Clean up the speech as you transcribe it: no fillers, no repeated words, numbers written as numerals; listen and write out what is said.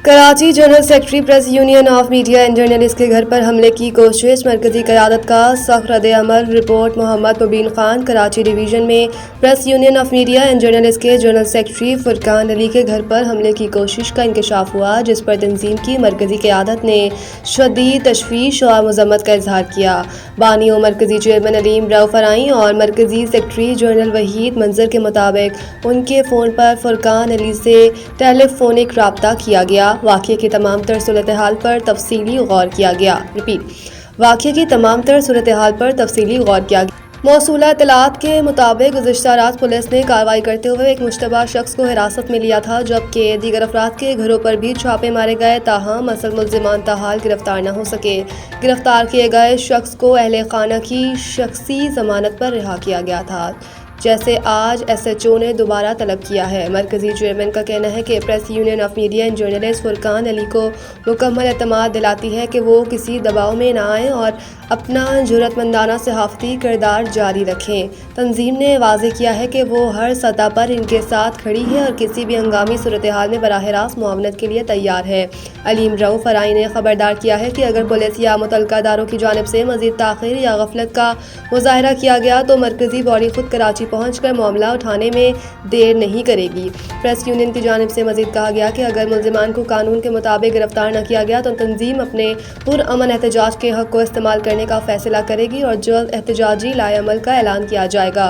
Karachi general secretary press union of media and journalist के घर पर हमले की कोशिश, मरकजी क़यादत का सख्त रद्द-ए-अमल। रिपोर्ट मोहम्मद मुबीन खान। कराची डिवीज़न में press union of media and journalist के जनरल सेक्रेटरी फुरकान अली के घर पर हमले की कोशिश का इंकशाफ हुआ, जिस पर तंजीम की मरकजी क़यादत ने शदीद तशवीश और मज़म्मत का इजहार किया। बानी और मरकजी चेयरमैन अलीम रऊफ फराई और मरकजी सेक्रेटरी जनरल वहीद मंजर के मुताबिक उनके फ़ोन पर फुरकान अली से टेलीफोनिक रब्ता किया गया। वाक़ये की तमाम तर सूरत-ए-हाल पर तफसीली गौर किया गया। वाक़ये की तमाम तर सूरत-ए-हाल पर तफसीली गौर किया गया। मौसूला इत्तलात के मुताबिक गुज़िश्ता रात पुलिस ने कार्रवाई करते हुए एक मुश्तबा शख्स को हिरासत में लिया था, जबकि दीगर अफराद के घरों पर भी छापे मारे गए, ताहम असल मुल्ज़िमान ताहाल गिरफ्तार न हो सके। गिरफ्तार किए गए शख्स को अहले खाना की शख्सी ज़मानत पर रिहा किया गया था, जैसे आज SHO ने दोबारा तलब किया है। मरकजी चेयरमैन का कहना है कि press union of media and journalist Furqan Ali को मुकम्मल एतमाद दिलाती है कि वो किसी दबाव में ना आएँ और अपना जुर्रतमंदाना सहाफ़ती किरदार जारी रखें। तंजीम ने वाज़ेह किया है कि वो हर सतह पर इनके साथ खड़ी है और किसी भी हंगामी सूरत-ए-हाल में बराह रास्त मुआवनत के लिए तैयार है। अलीम रऊफ फराई ने खबरदार किया है कि अगर पुलिस या मुतल्लिका इदारों की जानिब से मज़ीद ताख़ीर या गफलत का मुज़ाहरा किया गया तो मरकजी बॉडी खुद कराची पहुंचकर मामला उठाने में देर नहीं करेगी। प्रेस यूनियन की जानिब से मज़ीद कहा गया कि अगर मुल्ज़िमान को कानून के मुताबिक गिरफ्तार न किया गया तो तंजीम अपने पुरअमन एहतजाज के हक़ को इस्तेमाल करने का फ़ैसला करेगी और जल्द एहतजाजी लाए अमल का ऐलान किया जाएगा।